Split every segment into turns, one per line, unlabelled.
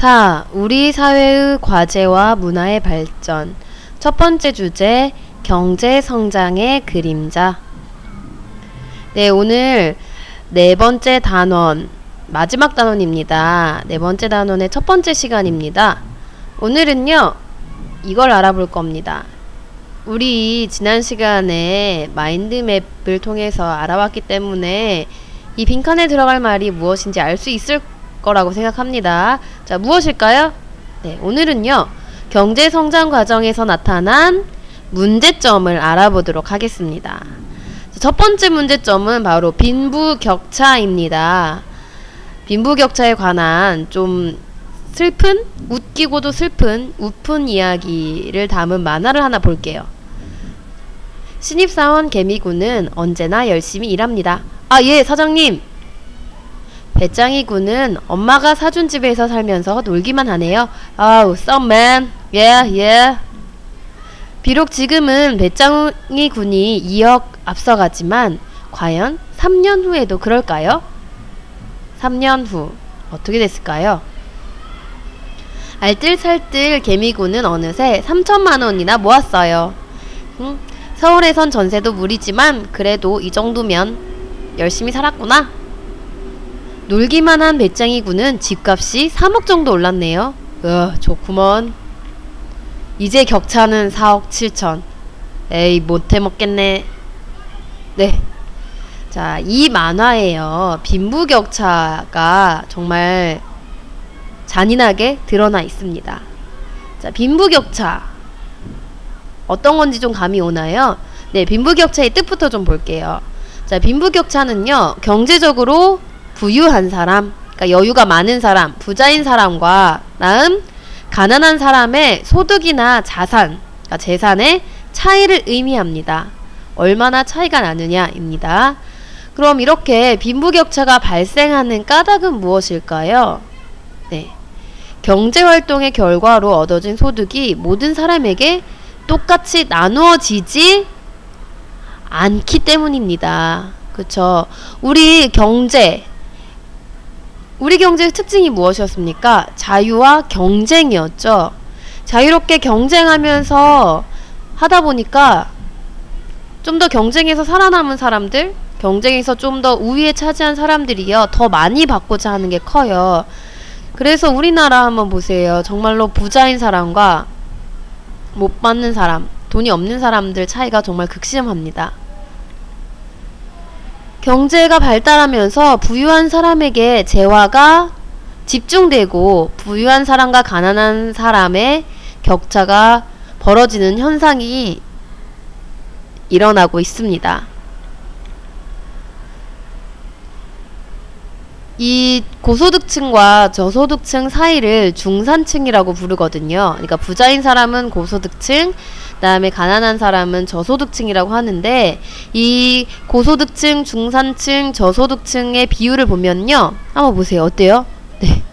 자, 우리 사회의 과제와 문화의 발전. 첫 번째 주제, 경제 성장의 그림자. 네, 오늘 네 번째 단원, 마지막 단원입니다. 네 번째 단원의 첫 번째 시간입니다. 오늘은요, 이걸 알아볼 겁니다. 우리 지난 시간에 마인드맵을 통해서 알아왔기 때문에 이 빈칸에 들어갈 말이 무엇인지 알 수 있을 거라고 생각합니다. 자, 무엇일까요? 네, 오늘은요, 경제 성장 과정에서 나타난 문제점을 알아보도록 하겠습니다. 첫 번째 문제점은 바로 빈부격차입니다. 빈부격차에 관한 좀 슬픈, 웃기고도 슬픈, 우픈 이야기를 담은 만화를 하나 볼게요. 신입사원 개미군은 언제나 열심히 일합니다. 아, 예, 사장님! 배짱이 군은 엄마가 사준 집에서 살면서 놀기만 하네요. 아우, 썸맨. 예. 비록 지금은 배짱이 군이 2억 앞서가지만 과연 3년 후에도 그럴까요? 3년 후 어떻게 됐을까요? 알뜰살뜰 개미군은 어느새 3천만원이나 모았어요. 서울에선 전세도 무리지만 그래도 이 정도면 열심히 살았구나. 놀기만 한 배짱이 군은 집값이 3억 정도 올랐네요. 좋구먼. 이제 격차는 4억 7천. 에이, 못해먹겠네. 네. 자, 이 만화에요, 빈부격차가 정말 잔인하게 드러나 있습니다. 자, 빈부격차 어떤 건지 좀 감이 오나요? 네, 빈부격차의 뜻부터 좀 볼게요. 자, 빈부격차는요, 경제적으로 부유한 사람, 그러니까 여유가 많은 사람, 부자인 사람과 다음 가난한 사람의 소득이나 자산, 그러니까 재산의 차이를 의미합니다. 얼마나 차이가 나느냐입니다. 그럼 이렇게 빈부격차가 발생하는 까닭은 무엇일까요? 네, 경제활동의 결과로 얻어진 소득이 모든 사람에게 똑같이 나누어지지 않기 때문입니다. 그쵸? 우리 경제의 특징이 무엇이었습니까? 자유와 경쟁이었죠. 자유롭게 경쟁하면서 하다 보니까 좀 더 경쟁에서 살아남은 사람들, 경쟁에서 좀 더 우위에 차지한 사람들이요, 더 많이 받고자 하는 게 커요. 그래서 우리나라 한번 보세요. 정말로 부자인 사람과 못 받는 사람, 돈이 없는 사람들 차이가 정말 극심합니다. 경제가 발달하면서 부유한 사람에게 재화가 집중되고 부유한 사람과 가난한 사람의 격차가 벌어지는 현상이 일어나고 있습니다. 이 고소득층과 저소득층 사이를 중산층이라고 부르거든요. 그러니까 부자인 사람은 고소득층, 그 다음에 가난한 사람은 저소득층이라고 하는데, 이 고소득층, 중산층, 저소득층의 비율을 보면요, 한번 보세요. 어때요? 네,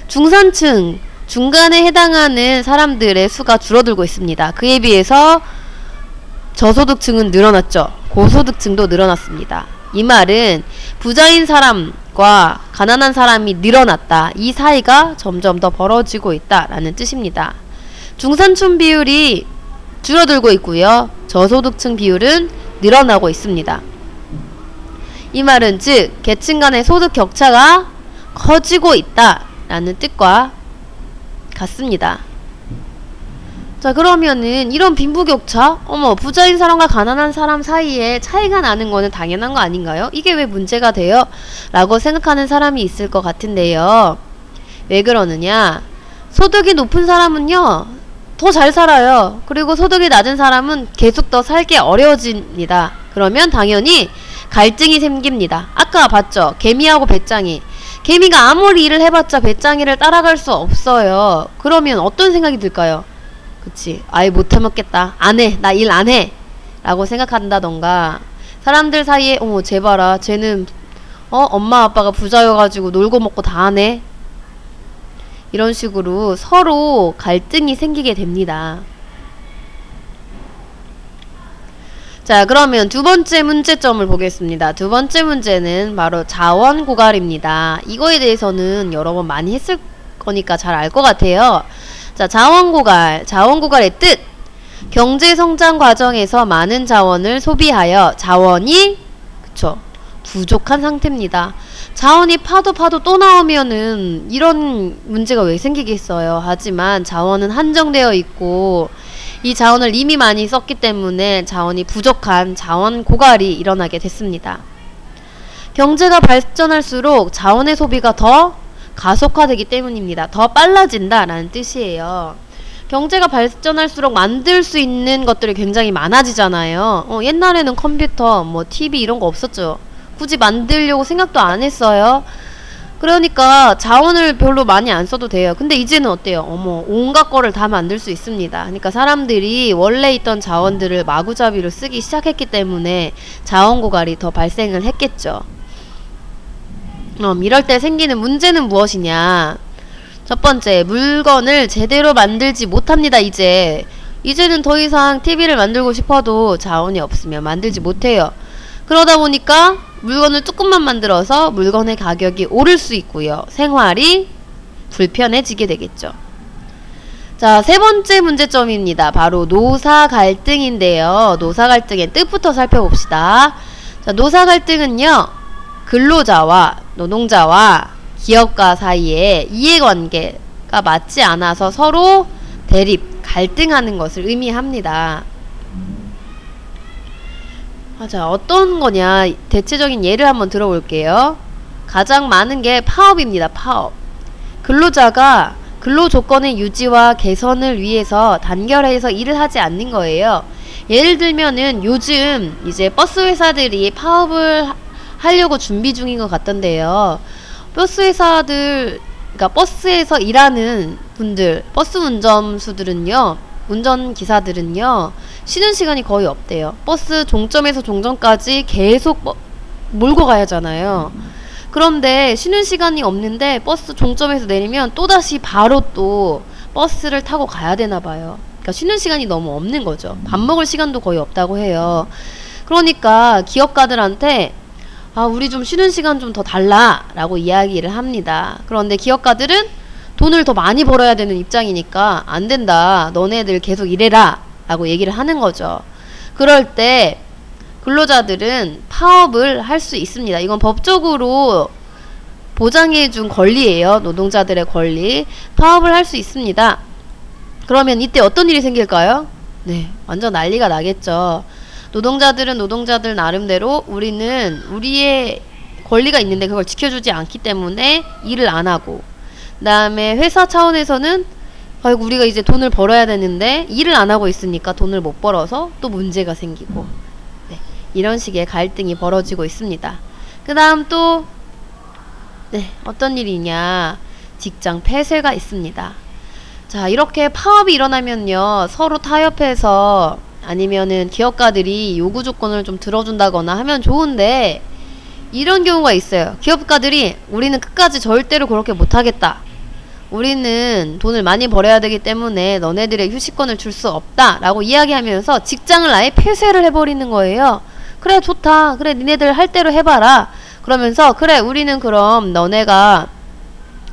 중산층, 중간에 해당하는 사람들의 수가 줄어들고 있습니다. 그에 비해서 저소득층은 늘어났죠. 고소득층도 늘어났습니다. 이 말은 부자인 사람과 가난한 사람이 늘어났다, 이 사이가 점점 더 벌어지고 있다라는 뜻입니다. 중산층 비율이 줄어들고 있고요, 저소득층 비율은 늘어나고 있습니다. 이 말은 즉 계층 간의 소득 격차가 커지고 있다라는 뜻과 같습니다. 자, 그러면은 이런 빈부격차, 부자인 사람과 가난한 사람 사이에 차이가 나는 거는 당연한 거 아닌가요? 이게 왜 문제가 돼요? 라고 생각하는 사람이 있을 것 같은데요. 왜 그러느냐? 소득이 높은 사람은요, 더 잘 살아요. 그리고 소득이 낮은 사람은 계속 더 살기 어려워집니다. 그러면 당연히 갈등이 생깁니다. 아까 봤죠? 개미하고 배짱이. 개미가 아무리 일을 해봤자 배짱이를 따라갈 수 없어요. 그러면 어떤 생각이 들까요? 그치, 아예 못해먹겠다, 안해, 나 일 안해 라고 생각한다던가, 사람들 사이에 쟤 봐라, 쟤는 엄마 아빠가 부자여가지고 놀고 먹고 다 하네, 이런 식으로 서로 갈등이 생기게 됩니다. 자, 그러면 두 번째 문제점을 보겠습니다. 두 번째 문제는 바로 자원 고갈입니다. 이거에 대해서는 여러 번 많이 거니까 잘 알 것 같아요. 자, 자원고갈. 자원고갈의 뜻. 경제성장 과정에서 많은 자원을 소비하여 자원이 그쵸 부족한 상태입니다. 자원이 파도 또 나오면은 이런 문제가 왜 생기겠어요. 하지만 자원은 한정되어 있고 이 자원을 이미 많이 썼기 때문에 자원이 부족한 자원 고갈이 일어나게 됐습니다. 경제가 발전할수록 자원의 소비가 더 가속화되기 때문입니다. 더 빨라진다 라는 뜻이에요. 경제가 발전할수록 만들 수 있는 것들이 굉장히 많아지잖아요. 옛날에는 컴퓨터, 뭐 TV 이런 거 없었죠. 굳이 만들려고 생각도 안 했어요. 그러니까 자원을 별로 많이 안 써도 돼요. 근데 이제는 어때요? 온갖 거를 다 만들 수 있습니다. 그러니까 사람들이 원래 있던 자원들을 마구잡이로 쓰기 시작했기 때문에 자원 고갈이 더 발생을 했겠죠. 이럴 때 생기는 문제는 무엇이냐? 첫 번째, 물건을 제대로 만들지 못합니다. 이제는 더 이상 TV를 만들고 싶어도 자원이 없으면 만들지 못해요. 그러다 보니까 물건을 조금만 만들어서 물건의 가격이 오를 수 있고요. 생활이 불편해지게 되겠죠. 자, 세 번째 문제점입니다. 바로 노사 갈등인데요. 노사 갈등의 뜻부터 살펴봅시다. 자, 노사 갈등은요, 근로자와 노동자와 기업가 사이에 이해관계가 맞지 않아서 서로 대립, 갈등하는 것을 의미합니다. 자, 어떤 거냐, 대체적인 예를 한번 들어볼게요. 가장 많은 게 파업입니다. 파업. 근로자가 근로 조건의 유지와 개선을 위해서 단결해서 일을 하지 않는 거예요. 예를 들면은 요즘 이제 버스 회사들이 파업을 하려고 준비 중인 것 같던데요. 버스 회사들, 그러니까 버스에서 일하는 분들, 버스 운전수들은요, 운전기사들은요, 쉬는 시간이 거의 없대요. 버스 종점에서 종점까지 계속 몰고 가야 하잖아요. 그런데 쉬는 시간이 없는데 버스 종점에서 내리면 또다시 바로 또 버스를 타고 가야 되나 봐요. 그러니까 쉬는 시간이 너무 없는 거죠. 밥 먹을 시간도 거의 없다고 해요. 그러니까 기업가들한테 우리 좀 쉬는 시간 좀 더 달라 라고 이야기를 합니다. 그런데 기업가들은 돈을 더 많이 벌어야 되는 입장이니까 안 된다. 너네들 계속 일해라 라고 얘기를 하는 거죠. 그럴 때 근로자들은 파업을 할 수 있습니다. 이건 법적으로 보장해준 권리예요. 노동자들의 권리. 파업을 할 수 있습니다. 그러면 이때 어떤 일이 생길까요? 네, 완전 난리가 나겠죠. 노동자들은 노동자들 나름대로 우리는 우리의 권리가 있는데 그걸 지켜주지 않기 때문에 일을 안 하고, 그 다음에 회사 차원에서는 아이고 우리가 이제 돈을 벌어야 되는데 일을 안 하고 있으니까 돈을 못 벌어서 또 문제가 생기고, 네, 이런 식의 갈등이 벌어지고 있습니다. 그 다음 또 어떤 일이냐, 직장 폐쇄가 있습니다. 자, 이렇게 파업이 일어나면요, 서로 타협해서 아니면은 기업가들이 요구 조건을 좀 들어준다거나 하면 좋은데, 이런 경우가 있어요. 기업가들이 우리는 끝까지 절대로 그렇게 못하겠다, 우리는 돈을 많이 벌어야 되기 때문에 너네들의 휴식권을 줄 수 없다 라고 이야기하면서 직장을 아예 폐쇄를 해버리는 거예요. 그래, 좋다, 그래, 니네들 할 대로 해봐라 그러면서, 그래, 우리는 그럼 너네가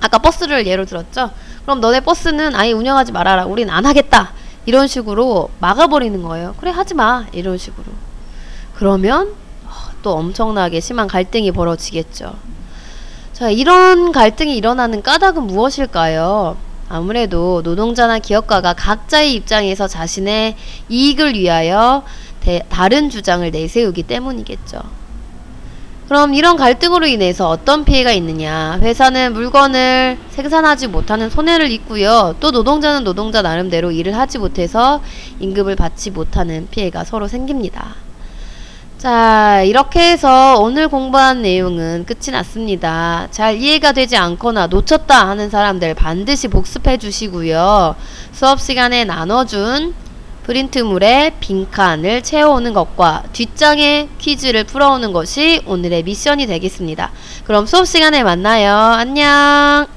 아까 버스를 예로 들었죠. 그럼 너네 버스는 아예 운영하지 말아라, 우린 안 하겠다, 이런 식으로 막아버리는 거예요. 그래, 하지마, 이런 식으로. 그러면 또 엄청나게 심한 갈등이 벌어지겠죠. 자, 이런 갈등이 일어나는 까닭은 무엇일까요? 아무래도 노동자나 기업가가 각자의 입장에서 자신의 이익을 위하여 다른 주장을 내세우기 때문이겠죠. 그럼 이런 갈등으로 인해서 어떤 피해가 있느냐? 회사는 물건을 생산하지 못하는 손해를 입고요. 또 노동자는 노동자 나름대로 일을 하지 못해서 임금을 받지 못하는 피해가 서로 생깁니다. 자, 이렇게 해서 오늘 공부한 내용은 끝이 났습니다. 잘 이해가 되지 않거나 놓쳤다 하는 사람들 반드시 복습해 주시고요. 수업 시간에 나눠준 프린트물에 빈칸을 채워오는 것과 뒷장에 퀴즈를 풀어오는 것이 오늘의 미션이 되겠습니다. 그럼 수업 시간에 만나요. 안녕.